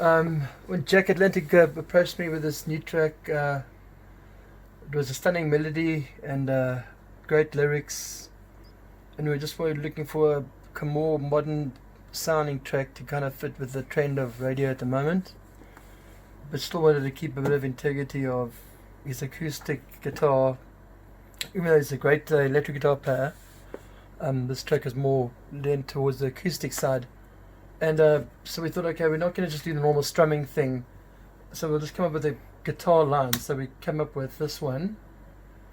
When Jack Atlantic approached me with this new track, it was a stunning melody and great lyrics, and we just were looking for a more modern sounding track to kind of fit with the trend of radio at the moment, but still wanted to keep a bit of integrity of his acoustic guitar. Even though he's a great electric guitar player, this track is more leaned towards the acoustic side. And so we thought, okay, we're not going to just do the normal strumming thing, so we'll just come up with a guitar line. So we come up with this one.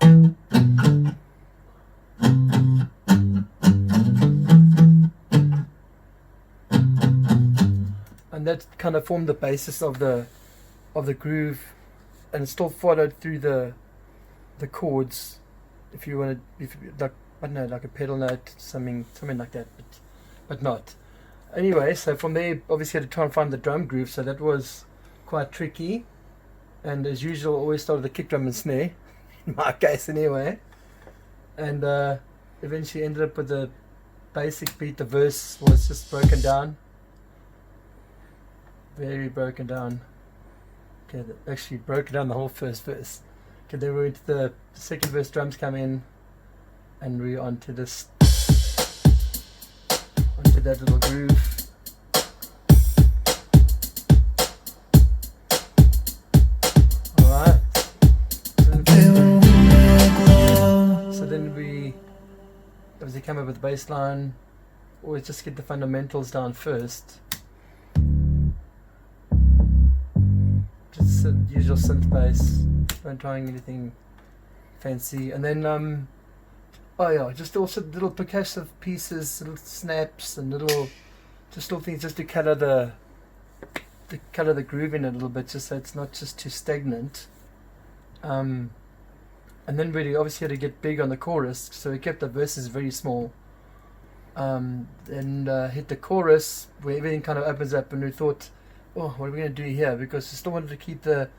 And that kind of formed the basis of the groove, and it still followed through the chords. If you wanted, like, I don't know, like a pedal note, something like that, but not. Anyway, so from there, obviously, I had to try and find the drum groove, so that was quite tricky. And as usual, always started with the kick drum and snare, in my case anyway. And eventually ended up with the basic beat. The verse was just broken down, very broken down. Okay, actually broken down the whole first verse. Okay, then we went to the second verse, drums come in, and we're onto this, onto that little groove. Alright. So then we obviously come up with the bass line. Always just get the fundamentals down first. Just the usual synth bass. Don't try anything fancy. And then oh yeah, just also little percussive pieces, little snaps and little things just to color the groove in a little bit, just so it's not just too stagnant. And then really obviously had to get big on the chorus, so we kept the verses very small. And hit the chorus where everything kind of opens up, and we thought, oh, what are we going to do here? Because we still wanted to keep the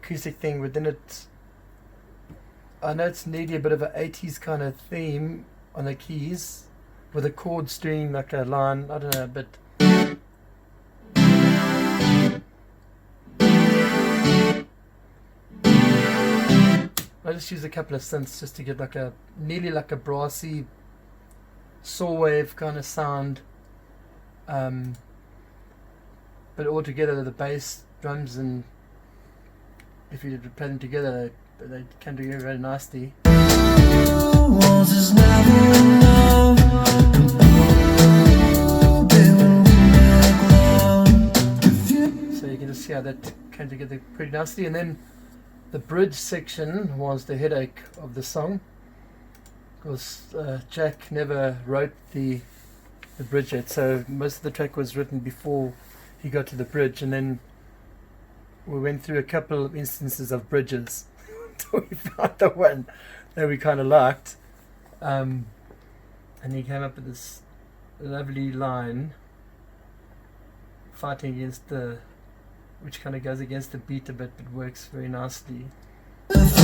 acoustic thing within it. I know it's nearly a bit of an 80s kind of theme on the keys, with the chords doing like a line, I don't know, but I just used a couple of synths just to get like a nearly like a brassy saw wave kind of sound. But all together, the bass, drums, and if you play them together, they come together very nicely. So you can just see how that came together pretty nicely. And then the bridge section was the headache of the song, because Jack never wrote the bridge yet, so most of the track was written before he got to the bridge, and then we went through a couple of instances of bridges until we found the one that we kind of liked, and he came up with this lovely line fighting against which kind of goes against the beat a bit, but works very nicely. Feels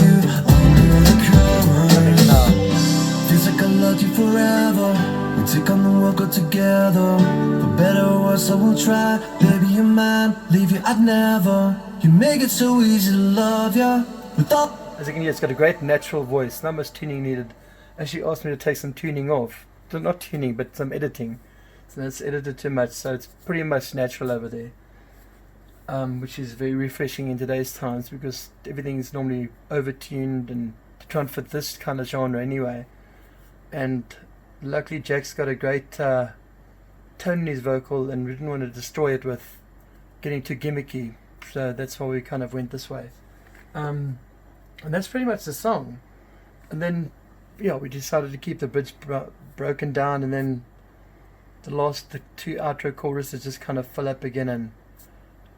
like I loved you forever. We take on the world, go together. For better or worse, I will try. Baby, you're mine, leave you, I'd never. You make it so easy to love ya. As you can hear, it's got a great natural voice, not much tuning needed. Actually asked me to take some tuning off. Not tuning, but some editing. So it's edited too much, so it's pretty much natural over there. Which is very refreshing in today's times, because everything is normally over-tuned and to try and fit this kind of genre anyway. And luckily Jack's got a great tone in his vocal, and we didn't want to destroy it with getting too gimmicky, so that's why we kind of went this way. And that's pretty much the song. And then yeah, we decided to keep the bridge broken down, and then the two outro choruses just kind of fill up again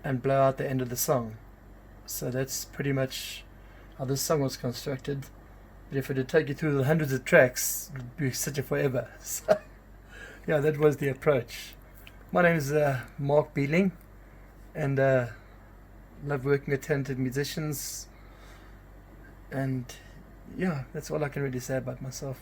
and blow out the end of the song. So that's pretty much how this song was constructed. But if it would take you through the hundreds of tracks, it would be such a forever. So yeah, that was the approach. My name is Mark Beling, and love working with talented musicians, and yeah, that's all I can really say about myself.